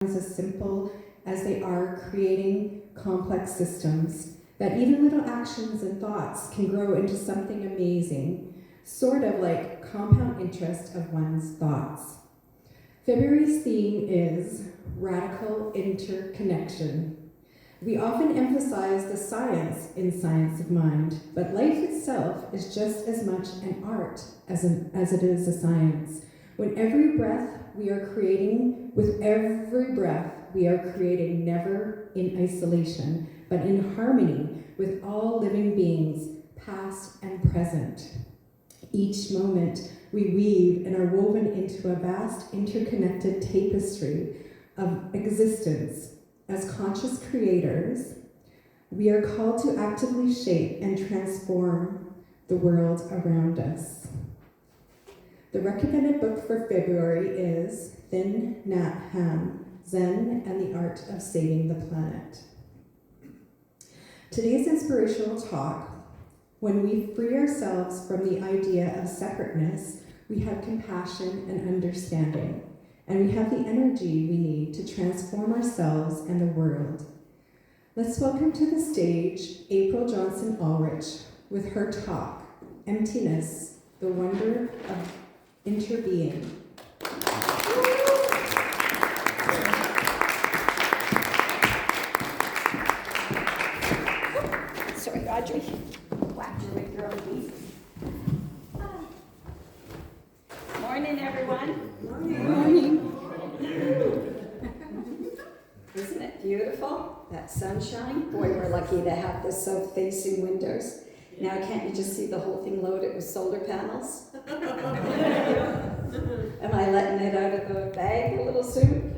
as simple as they are creating complex systems, that even little actions and thoughts can grow into something amazing, sort of like compound interest of one's thoughts. February's theme is radical interconnection. We often emphasize the science in Science of Mind, but life itself is just as much an art as it is a science. When every breath we are creating, with every breath we are creating never in isolation, but in harmony with all living beings, past and present. Each moment we weave and are woven into a vast interconnected tapestry of existence. As conscious creators, we are called to actively shape and transform the world around us. The recommended book for February is Thich Nhat Hanh, Zen and the Art of Saving the Planet. Today's inspirational talk: when we free ourselves from the idea of separateness, we have compassion and understanding, and we have the energy we need to transform ourselves and the world. Let's welcome to the stage April Johnston-Ulrich with her talk, Emptiness, the Wonder of Interbeing. Sorry, Audrey. Whacked you with your own piece. Morning, everyone. Morning. Isn't it beautiful? That sunshine? Boy, we're lucky to have this south-facing windows. Now, can't you just see the whole thing loaded with solar panels? Am I letting it out of the bag a little soon?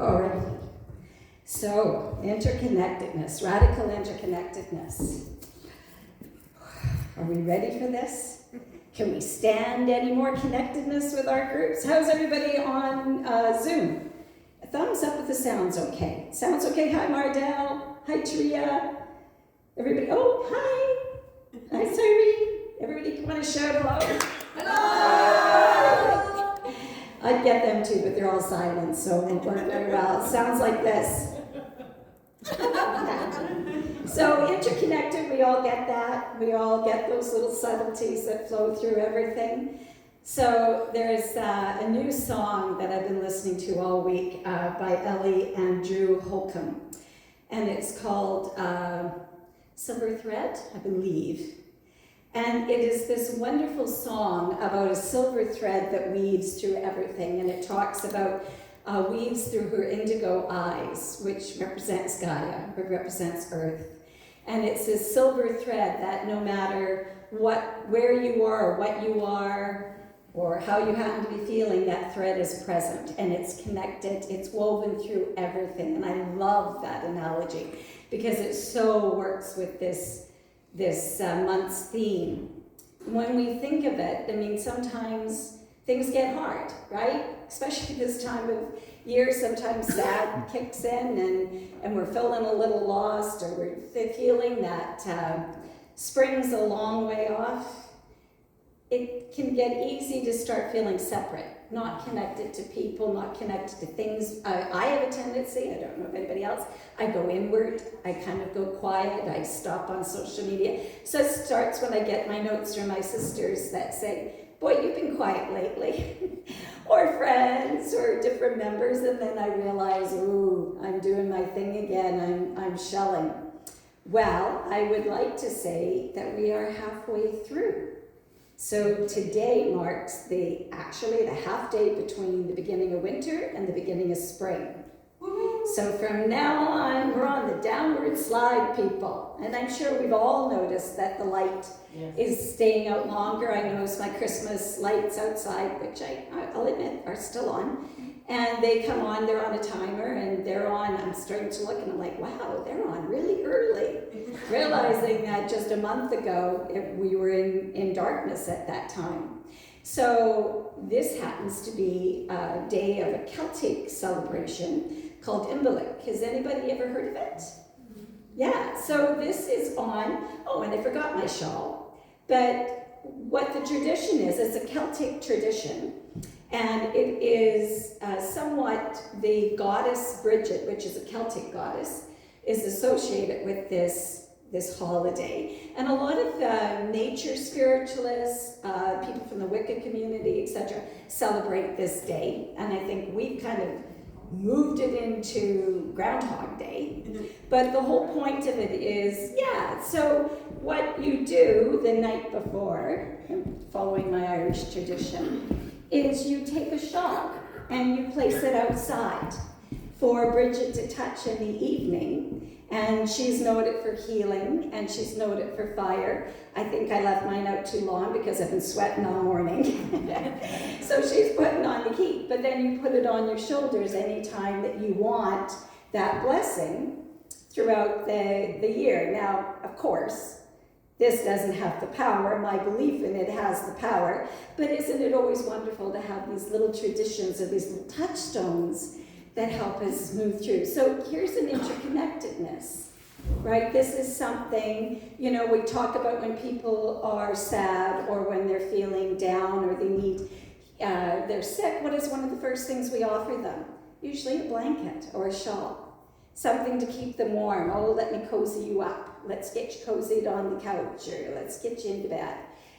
All right. So, interconnectedness, radical interconnectedness. Are we ready for this? Can we stand any more connectedness with our groups? How's everybody on Zoom? A thumbs up if the sound's okay. Sounds okay? Hi, Mardell. Hi, Tria. Everybody, oh, hi. Hi, Cyrene. Everybody want to shout hello? Hello! I'd get them too, but they're all silent, so it won't work very well. It sounds like this. So interconnected, we all get that. We all get those little subtleties that flow through everything. So there's a new song that I've been listening to all week by Ellie and Drew Holcomb. And it's called Silver Thread, I believe. And it is this wonderful song about a silver thread that weaves through everything. And it talks about weaves through her indigo eyes, which represents Gaia, which represents Earth. And it's this silver thread that no matter where you are, or what you are, or how you happen to be feeling, that thread is present and it's connected, it's woven through everything. And I love that analogy because it so works with this month's theme. When we think of it, I mean, sometimes things get hard, right? Especially this time of year, sometimes sad kicks in and we're feeling a little lost, or we're feeling that spring's a long way off. It can get easy to start feeling separate, not connected to people, not connected to things. I have a tendency, I don't know if anybody else, I go inward, I kind of go quiet, I stop on social media. So it starts when I get my notes from my sisters that say, boy, you've been quiet lately, or friends, or different members, and then I realize, ooh, I'm doing my thing again, I'm shelling. Well, I would like to say that we are halfway through. So today marks actually the half day between the beginning of winter and the beginning of spring. So from now on, we're on the downward slide, people. And I'm sure we've all noticed that the light is staying out longer. I noticed my Christmas lights outside, which I'll admit are still on. And they come on, they're on a timer, and they're on. I'm starting to look, and I'm like, wow, they're on really early. Realizing that just a month ago, we were in darkness at that time. So this happens to be a day of a Celtic celebration called Imbolc. Has anybody ever heard of it? Yeah, so this is on, oh, and I forgot my shawl, but what the tradition is, it's a Celtic tradition, and it is somewhat the goddess Bridget, which is a Celtic goddess, is associated with this holiday. And a lot of nature spiritualists, people from the Wicca community, etc., celebrate this day. And I think we've kind of moved it into Groundhog Day. But the whole point of it is, so what you do the night before, following my Irish tradition, is you take a shawl and you place it outside for Bridget to touch in the evening. And she's noted for healing, and she's noted for fire. I think I left mine out too long because I've been sweating all morning. So she's putting on the heat, but then you put it on your shoulders anytime that you want that blessing throughout the year. Now, of course, this doesn't have the power. My belief in it has the power, but isn't it always wonderful to have these little traditions or these little touchstones that help us move through? So here's an interconnectedness, right? This is something, we talk about when people are sad or when they're feeling down or they need, they're sick. What is one of the first things we offer them? Usually a blanket or a shawl, something to keep them warm. Oh, let me cozy you up. Let's get you cozied on the couch, or let's get you into bed.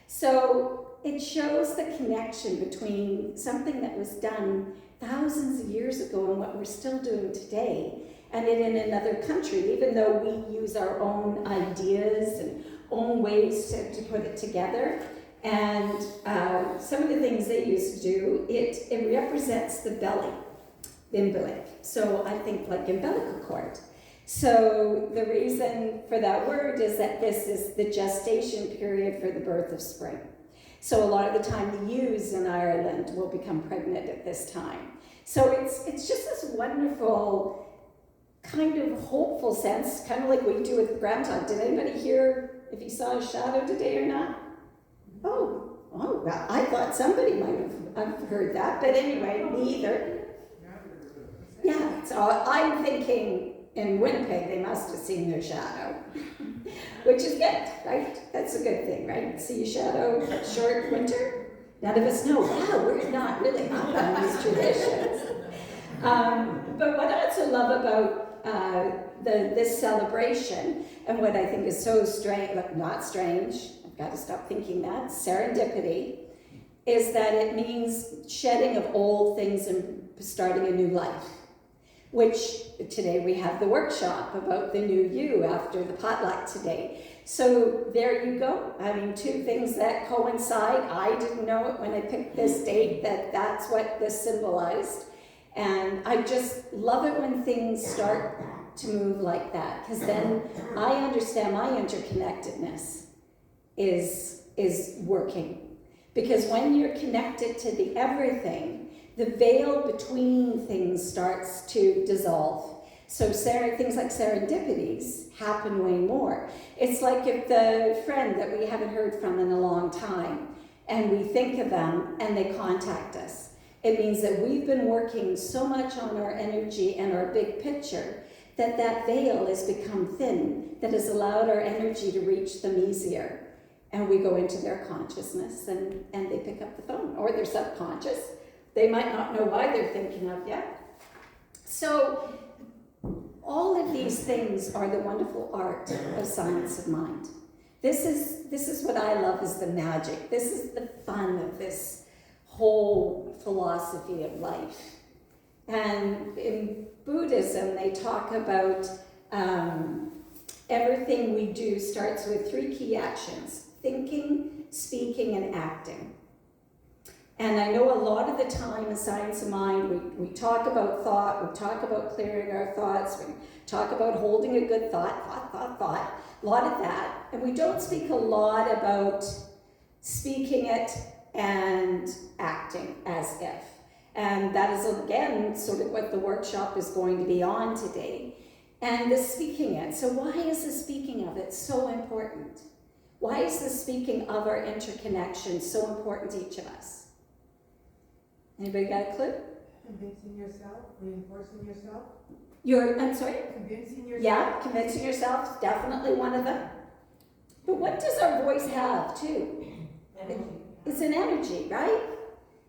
So it shows the connection between something that was done thousands of years ago and what we're still doing today, and it in another country, even though we use our own ideas and own ways to put it together. And some of the things they used to do, it represents the belly, the umbilic. So I think like umbilical cord. So the reason for that word is that this is the gestation period for the birth of spring. So a lot of the time the ewes in Ireland will become pregnant at this time. So it's just this wonderful kind of hopeful sense, kind of like we do with the groundhog. Did anybody hear if you saw a shadow today or not? Oh, well, I thought somebody might have heard that, but anyway, me either. Yeah, so I'm thinking in Winnipeg they must have seen their shadow, which is good, right? That's a good thing, right? See a shadow, short winter. None of us know. Wow, we're not really up on these traditions. But what I also love about this celebration, and what I think is so strange, not strange, I've got to stop thinking that, serendipity, is that it means shedding of old things and starting a new life. Which today we have the workshop about the new you after the potluck today. So there you go. I mean, two things that coincide. I didn't know it when I picked this date that that's what this symbolized. And I just love it when things start to move like that, because then I understand my interconnectedness is working. Because when you're connected to the everything, the veil between things starts to dissolve. So things like serendipities happen way more. It's like if the friend that we haven't heard from in a long time, and we think of them and they contact us. It means that we've been working so much on our energy and our big picture that veil has become thin, that has allowed our energy to reach them easier. And we go into their consciousness and they pick up the phone, or their subconscious. They might not know why they're thinking of you. So all of these things are the wonderful art of science of mind. This is what I love, is the magic. This is the fun of this whole philosophy of life. And in Buddhism, they talk about everything we do starts with 3 key actions: thinking, speaking, and acting. And I know a lot of the time in Science of Mind, we talk about thought, we talk about clearing our thoughts, we talk about holding a good thought, a lot of that. And we don't speak a lot about speaking it and acting as if. And that is, again, sort of what the workshop is going to be on today. And the speaking it. So why is the speaking of it so important? Why is the speaking of our interconnection so important to each of us? Anybody got a clue? Convincing yourself, reinforcing yourself. I'm sorry? Convincing yourself. Yeah, convincing yourself, definitely one of them. But what does our voice have too? Energy. It's an energy, right?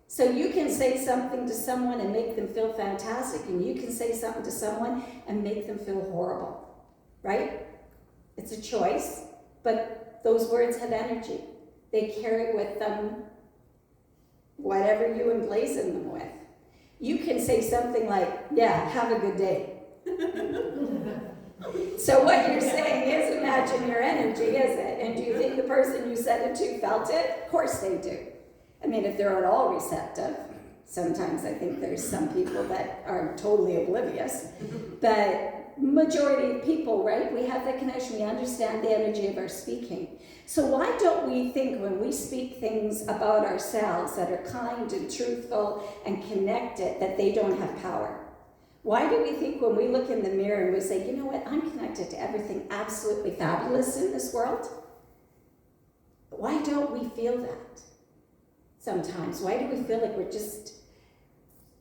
So you can say something to someone and make them feel fantastic, and you can say something to someone and make them feel horrible, right? It's a choice, but those words have energy. They carry with them whatever you emblazon them with. You can say something like, yeah, have a good day. So what you're saying is, imagine your energy, is it? And do you think the person you said it to felt it? Of course they do. I mean, if they're at all receptive, sometimes I think there's some people that are totally oblivious, but majority of people, right, we have that connection, we understand the energy of our speaking. So why don't we think when we speak things about ourselves that are kind and truthful and connected that they don't have power? Why do we think when we look in the mirror and we say, you know what, I'm connected to everything absolutely fabulous in this world? Why don't we feel that? Sometimes, why do we feel like we're just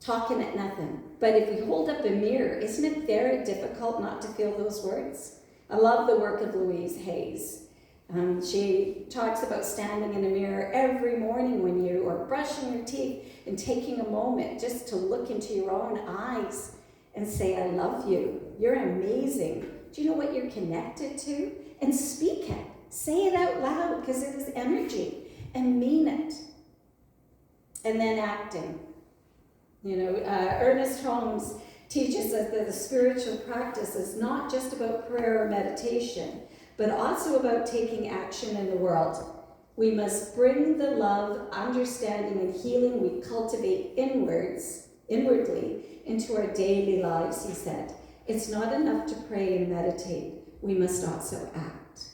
talking at nothing? But if we hold up a mirror, isn't it very difficult not to feel those words? I love the work of Louise Hayes. She talks about standing in a mirror every morning when you are brushing your teeth and taking a moment just to look into your own eyes and say, I love you. You're amazing. Do you know what you're connected to? And speak it. Say it out loud because it is energy, and mean it. And then acting. You know, Ernest Holmes teaches us that the spiritual practice is not just about prayer or meditation, but also about taking action in the world. We must bring the love, understanding, and healing we cultivate inwardly into our daily lives, he said. It's not enough to pray and meditate. We must also act.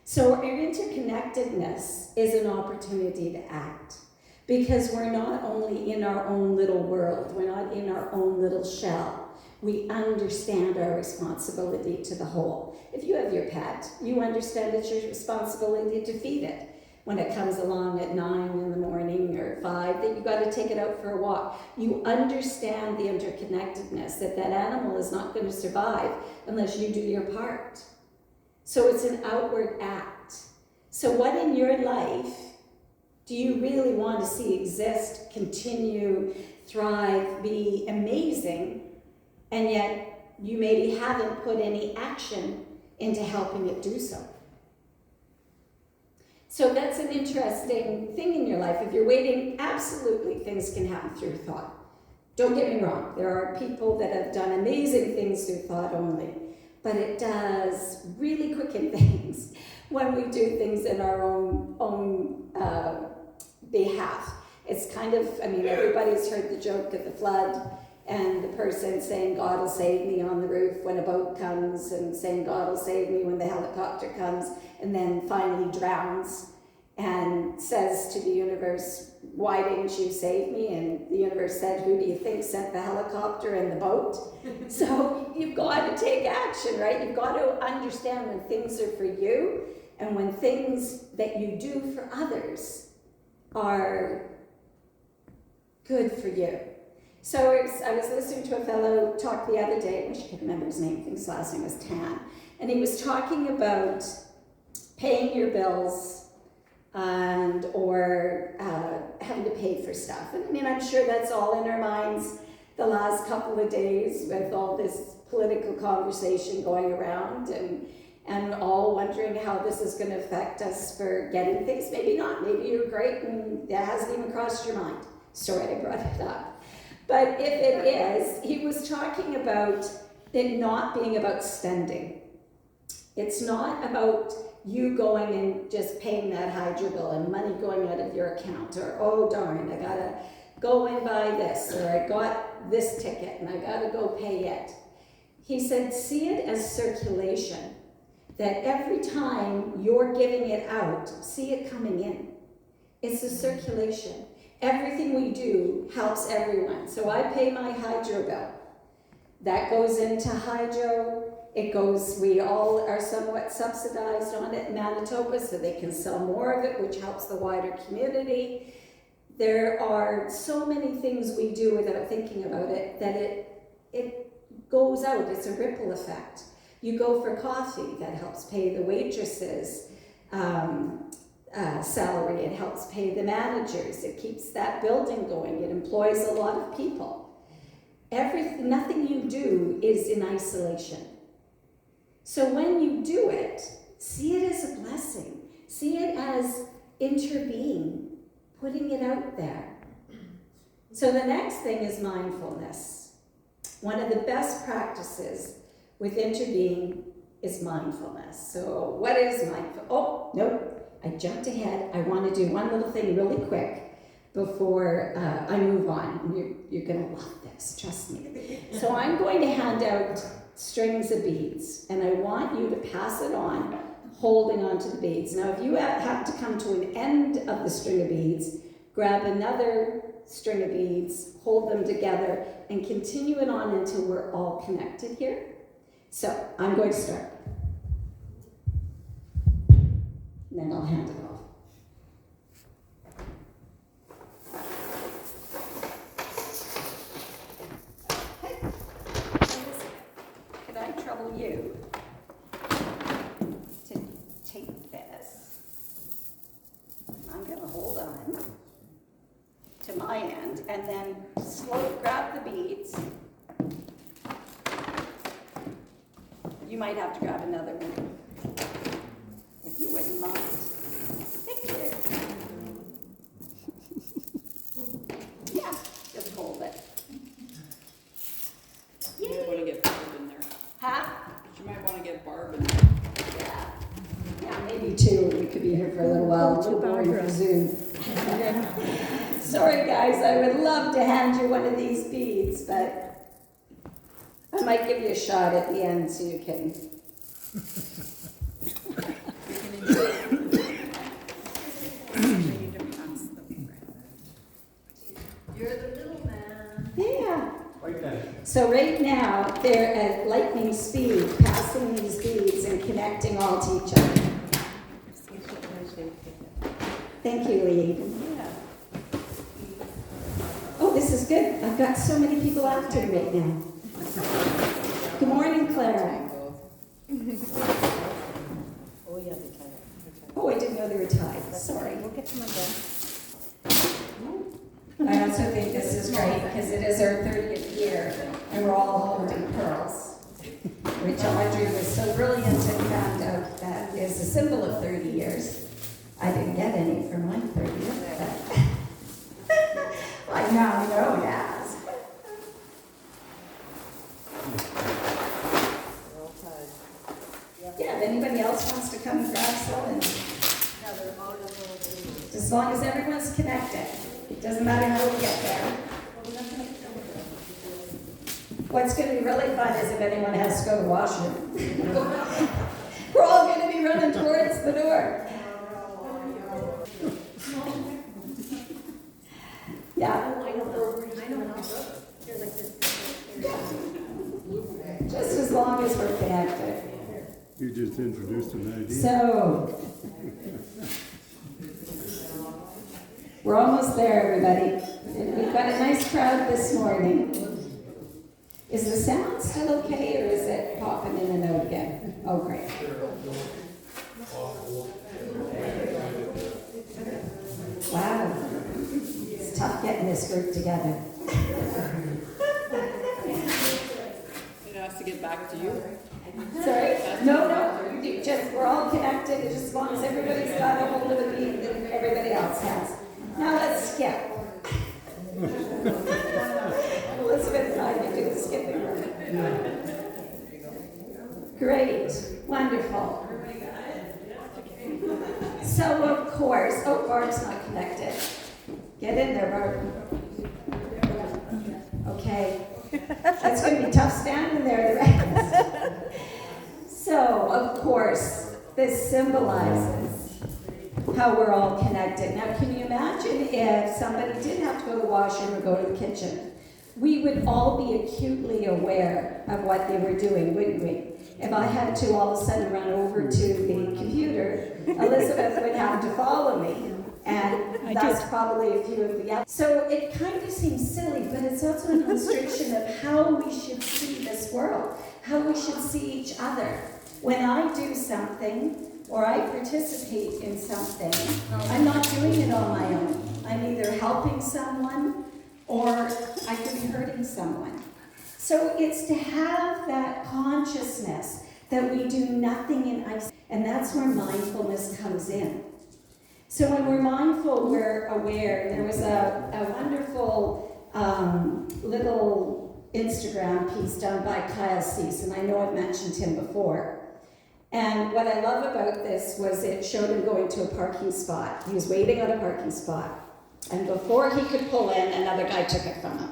So our interconnectedness is an opportunity to act. Because we're not only in our own little world, we're not in our own little shell. We understand our responsibility to the whole. If you have your pet, you understand it's your responsibility to feed it. When it comes along at 9 in the morning or 5, that you got to take it out for a walk. You understand the interconnectedness, that animal is not going to survive unless you do your part. So it's an outward act. So what in your life do you really want to see exist, continue, thrive, be amazing, and yet you maybe haven't put any action into helping it do so? So that's an interesting thing in your life. If you're waiting, absolutely things can happen through thought. Don't get me wrong, there are people that have done amazing things through thought only, but it does really quicken things when we do things in our own behalf. It's kind of, I mean, everybody's heard the joke of the flood and the person saying, God will save me on the roof when a boat comes, and saying, God will save me when the helicopter comes, and then finally drowns and says to the universe, why didn't you save me? And the universe said, who do you think sent the helicopter and the boat? So you've got to take action, right? You've got to understand when things are for you and when things that you do for others are good for you. So I was listening to a fellow talk the other day, I wish I could remember his name, I think his last name was Tan, and he was talking about paying your bills and or having to pay for stuff. And I mean, I'm sure that's all in our minds the last couple of days with all this political conversation going around, and all wondering how this is going to affect us for getting things. Maybe not. Maybe you're great and that hasn't even crossed your mind. Sorry I brought it up. But if it is, he was talking about it not being about spending. It's not about you going and just paying that hydro bill and money going out of your account, or, oh darn, I gotta go and buy this, or I got this ticket and I gotta go pay it. He said, see it as circulation. That every time you're giving it out, see it coming in. It's a circulation. Everything we do helps everyone. So I pay my hydro bill. That goes into hydro. It goes, we all are somewhat subsidized on it in Manitoba, so they can sell more of it, which helps the wider community. There are so many things we do without thinking about it that it goes out. It's a ripple effect. You go for coffee, that helps pay the waitresses. salary, it helps pay the managers, it keeps that building going, it employs a lot of people. Nothing you do is in isolation. So when you do it, see it as a blessing. See it as interbeing, putting it out there. So the next thing is mindfulness. One of the best practices with interbeing is mindfulness. So what is mindfulness? Oh, nope, I jumped ahead. I want to do one little thing really quick before I move on. You're going to love this, trust me. So I'm going to hand out strings of beads, and I want you to pass it on, holding on to the beads. Now, if you have to come to an end of the string of beads, grab another string of beads, hold them together, and continue it on until we're all connected here. So, I'm going to start. And then I'll hand it off. Could I trouble you to take this? I'm going to hold on to my end and then grab the beads. You might have to grab another one, if you wouldn't mind. Thank you. Yeah, just hold it. You might want to get Barb in there. Huh? You might want to get Barb in there. Yeah, maybe two. We could be here for a little while. A little boring for Zoom. Sorry, guys. I would love to hand you one of these beads, but I might give you a shot at the end so you can. You're the little man. Yeah. Like that. So right now, they're at lightning speed, passing these beads and connecting all to each other. Thank you, Lee. Oh, this is good. I've got so many people after me right now. Good morning, Clara. Oh, yeah, they tied it. Oh, I didn't know they were tied. Sorry. We'll get to my gun. I also think this is great because it is our 30th year and we're all holding pearls, which Audrey was so brilliant and found out that is a symbol of 30 years. I didn't get any for my 30th, but I now know it as. They're all tied. Yeah, if anybody else wants to come and grab some, and Yeah, they're all just little. as long as everyone's connected, it doesn't matter how we get there. What's going to be really fun is if anyone has to go to the washroom. We're all going to be running towards the door. Yeah. Just as long as we're connected. You just introduced an idea. So, we're almost there, everybody. We've got a nice crowd this morning. Is the sound still okay, or is it popping in and out again? Oh, great. Wow. It's tough getting this group together. It has to get back to you. Sorry? No, we're all connected, just as long as everybody's got a hold of the beat that everybody else has. Now let's skip. Elizabeth and I can do the skipping. Great, wonderful. So of course, oh, Barb's not connected. Get in there, Barb. Okay. That's going to be tough standing there the rest. So, of course, this symbolizes how we're all connected. Now, can you imagine if somebody did have to go to the washroom or go to the kitchen? We would all be acutely aware of what they were doing, wouldn't we? If I had to all of a sudden run over to the computer, Elizabeth would have to follow me. And that's probably a few of the others. So it kind of seems silly, but it's also an illustration of how we should see this world, how we should see each other. When I do something, or I participate in something, I'm not doing it on my own. I'm either helping someone or I could be hurting someone. So it's to have that consciousness that we do nothing in isolation, and that's where mindfulness comes in. So when we're mindful, we're aware. There was a wonderful little Instagram piece done by Kyle Cease, and I know I've mentioned him before. And what I love about this was it showed him going to a parking spot. He was waiting on a parking spot. And before he could pull in, another guy took it from him.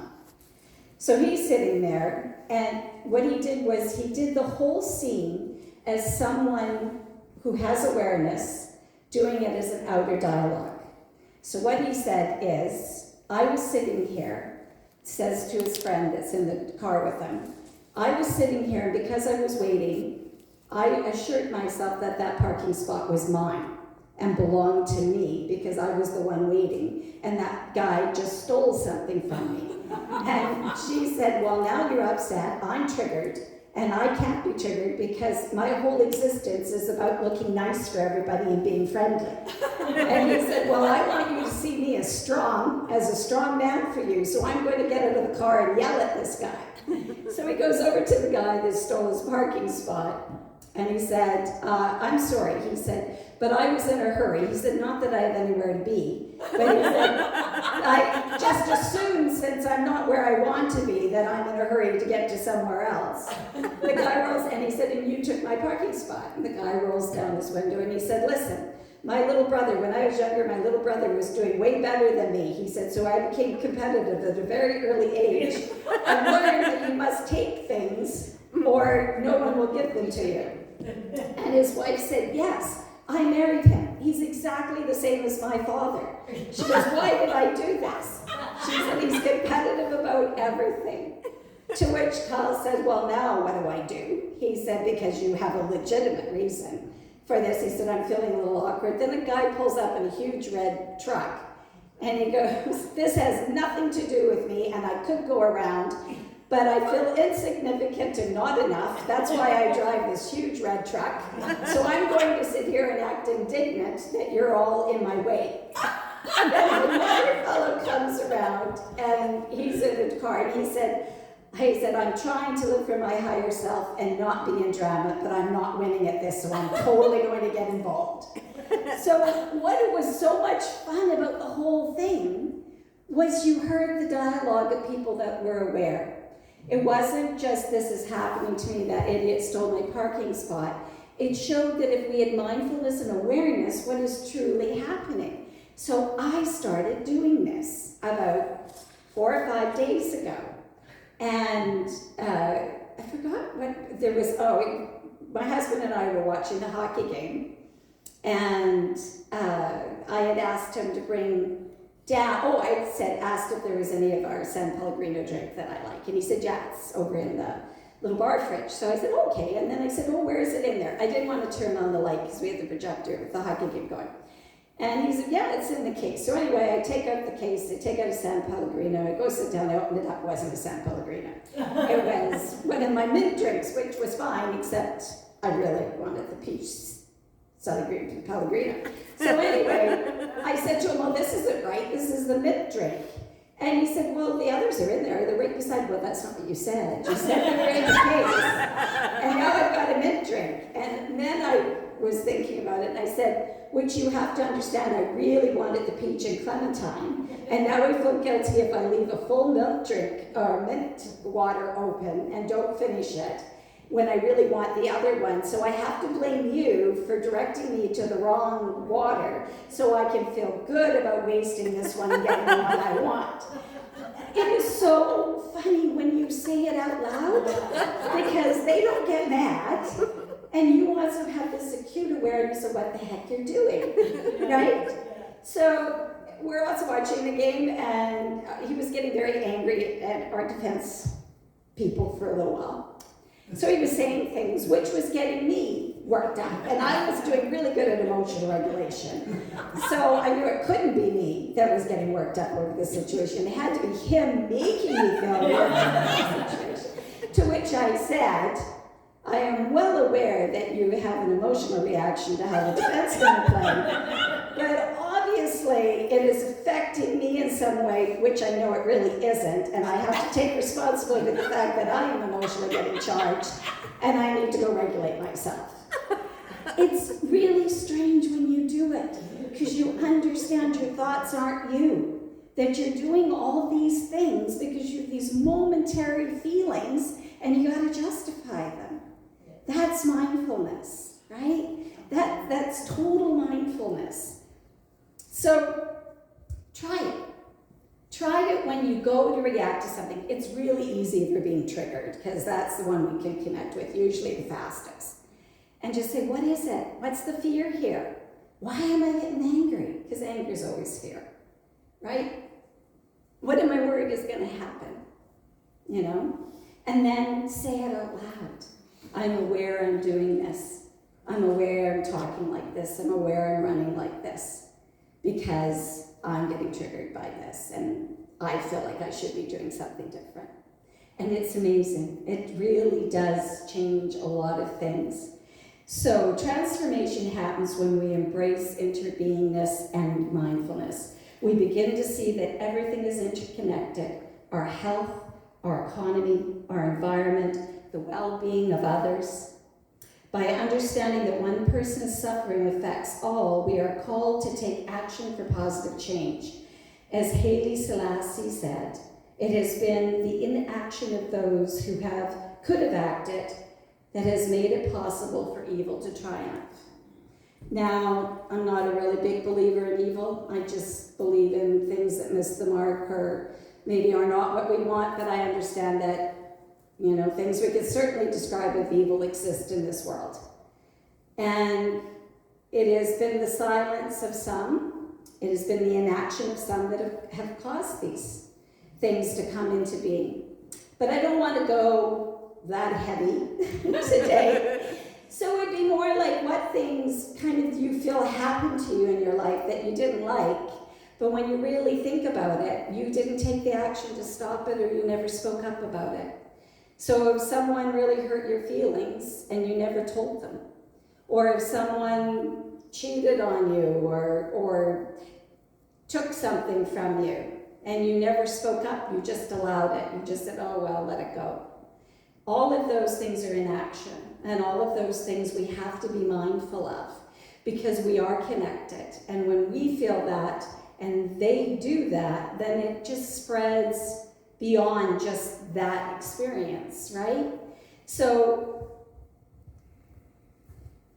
So he's sitting there, and what he did was he did the whole scene as someone who has awareness, doing it as an outer dialogue. So what he said is, I was sitting here, says to his friend that's in the car with him, I was sitting here, and because I was waiting, I assured myself that that parking spot was mine and belonged to me because I was the one waiting, and that guy just stole something from me. And she said, well, now you're upset, I'm triggered, and I can't be triggered because my whole existence is about looking nice for everybody and being friendly. And he said, well, I want you to see me as a strong man for you, so I'm going to get out of the car and yell at this guy. So he goes over to the guy that stole his parking spot, and he said, I'm sorry, he said, but I was in a hurry. He said, not that I have anywhere to be, but he said, I just assumed since I'm not where I want to be that I'm in a hurry to get to somewhere else. The guy rolls, and he said, and you took my parking spot. And the guy rolls down his window and he said, listen, my little brother, when I was younger, my little brother was doing way better than me. He said, so I became competitive at a very early age and learned that you must take things or no one will give them to you. And his wife said, yes, I married him. He's exactly the same as my father. She goes, why did I do this? She said, he's competitive about everything. To which Kyle said, well, now what do? He said, because you have a legitimate reason for this. He said, I'm feeling a little awkward. Then a guy pulls up in a huge red truck, and he goes, this has nothing to do with me, and I could go around, but I feel insignificant and not enough. That's why I drive this huge red truck. So I'm going to sit here and act indignant that you're all in my way. And then another fellow comes around, and he's in the car, and he said, I'm trying to live for my higher self and not be in drama, but I'm not winning at this, so I'm totally going to get involved. So what was so much fun about the whole thing was you heard the dialogue of people that were aware. It wasn't just, this is happening to me, that idiot stole my parking spot. It showed that if we had mindfulness and awareness, what is truly happening. So I started doing this about 4 or 5 days ago. And I forgot what there was, my husband and I were watching the hockey game. And I had asked him to bring down, I had asked if there was any of our San Pellegrino drink that I like. And he said, yeah, it's over in the little bar fridge. So I said, okay. And then I said, where is it in there? I didn't want to turn on the light because we had the projector with the hockey game going. And he said, yeah, it's in the case. So anyway, I take out the case, I take out a San Pellegrino, I go sit down, I open it up, it wasn't a San Pellegrino. It was one of my mint drinks, which was fine, except I really wanted the peach Pellegrino. So anyway, I said to him, well, this isn't right, this is the mint drink. And he said, well, the others are in there, they're right beside. Well, that's not what you said. You said they were in the case. And now I've got a mint drink. And then I was thinking about it, and I said, which you have to understand, I really wanted the peach and clementine. And now I feel guilty if I leave a full milk drink or mint water open and don't finish it when I really want the other one. So I have to blame you for directing me to the wrong water so I can feel good about wasting this one and getting the one I want. It is so funny when you say it out loud because they don't get mad and you also have this acute awareness of what the heck you're doing, right? So we're also watching the game and he was getting very angry at our defense people for a little while. So he was saying things which was getting me worked up, and I was doing really good at emotional regulation. So I knew it couldn't be me that was getting worked up over the situation. It had to be him making me feel worked up over the situation. To which I said, I am well aware that you have an emotional reaction to how the defensemen are playing, but obviously it is affecting me in some way, which I know it really isn't, and I have to take responsibility for the fact that I am emotionally getting charged, and I need to go regulate myself. It's really strange when you do it, because you understand your thoughts aren't you, that you're doing all these things because you have these momentary feelings, and you got to justify them. That's mindfulness, right? That's total mindfulness. So try it. Try it when you go to react to something. It's really easy if you're being triggered, because that's the one we can connect with, usually the fastest. And just say, what is it? What's the fear here? Why am I getting angry? Because anger is always fear, right? What am I worried is going to happen? You know? And then say it out loud. I'm aware I'm doing this. I'm aware I'm talking like this. I'm aware I'm running like this because I'm getting triggered by this and I feel like I should be doing something different. And it's amazing. It really does change a lot of things. So transformation happens when we embrace interbeingness and mindfulness. We begin to see that everything is interconnected. Our health, our economy, our environment, the well-being of others. By understanding that one person's suffering affects all, we are called to take action for positive change. As Haile Selassie said, it has been the inaction of those who could have acted that has made it possible for evil to triumph. Now, I'm not a really big believer in evil. I just believe in things that miss the mark or maybe are not what we want, but I understand that things we could certainly describe as evil exist in this world. And it has been the silence of some, it has been the inaction of some that have caused these things to come into being. But I don't want to go that heavy today. So it'd be more like what things kind of you feel happened to you in your life that you didn't like, but when you really think about it, you didn't take the action to stop it or you never spoke up about it. So if someone really hurt your feelings and you never told them, or if someone cheated on you or took something from you and you never spoke up, you just allowed it. You just said, oh, well, let it go. All of those things are in action, and all of those things we have to be mindful of because we are connected. And when we feel that and they do that, then it just spreads beyond just that experience, right? So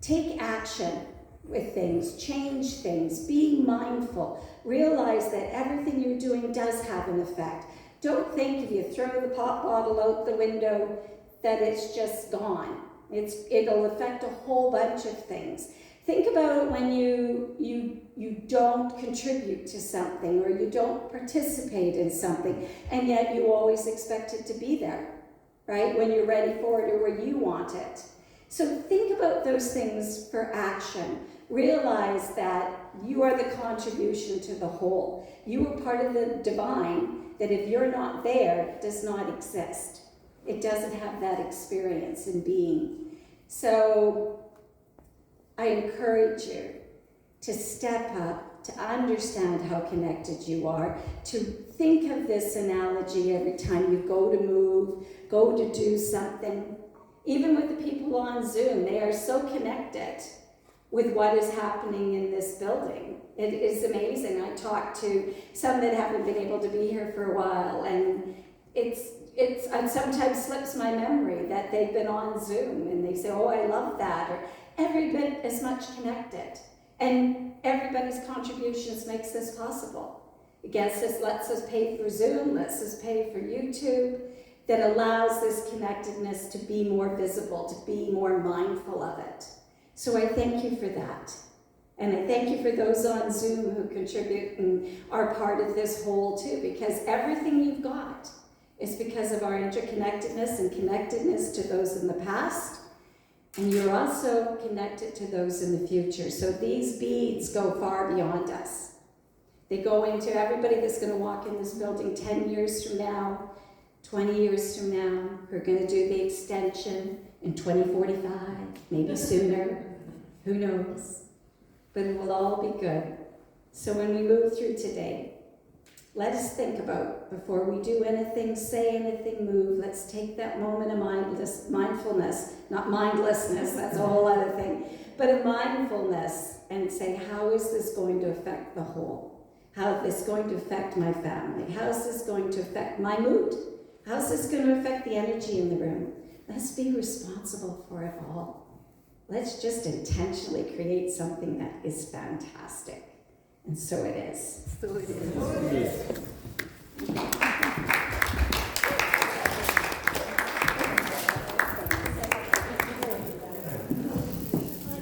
take action with things, change things, be mindful, realize that everything you're doing does have an effect. Don't think if you throw the pop bottle out the window that it's just gone. It'll affect a whole bunch of things. Think about when you don't contribute to something or you don't participate in something, and yet you always expect it to be there, right? When you're ready for it or where you want it. So think about those things for action. Realize that you are the contribution to the whole. You are part of the divine that if you're not there, it does not exist. It doesn't have that experience in being. So I encourage you to step up, to understand how connected you are, to think of this analogy every time you go to move, go to do something. Even with the people on Zoom, they are so connected with what is happening in this building. It is amazing. I talked to some that haven't been able to be here for a while, and it sometimes slips my memory that they've been on Zoom and they say, oh, I love that, or every bit as much connected. And everybody's contributions makes this possible. It lets us pay for Zoom, lets us pay for YouTube, that allows this connectedness to be more visible, to be more mindful of it. So I thank you for that. And I thank you for those on Zoom who contribute and are part of this whole too, because everything you've got is because of our interconnectedness and connectedness to those in the past. And you're also connected to those in the future. So these beads go far beyond us. They go into everybody that's going to walk in this building 10 years from now. 20 years from now, who are going to do the extension in 2045, maybe sooner, who knows? But it will all be good. So when we move through today, let us think about, before we do anything, say anything, move, let's take that moment of mindfulness, not mindlessness, that's a whole other thing, but of mindfulness, and say, how is this going to affect the whole? How is this going to affect my family? How is this going to affect my mood? How is this going to affect the energy in the room? Let's be responsible for it all. Let's just intentionally create something that is fantastic. And so it is. So it is.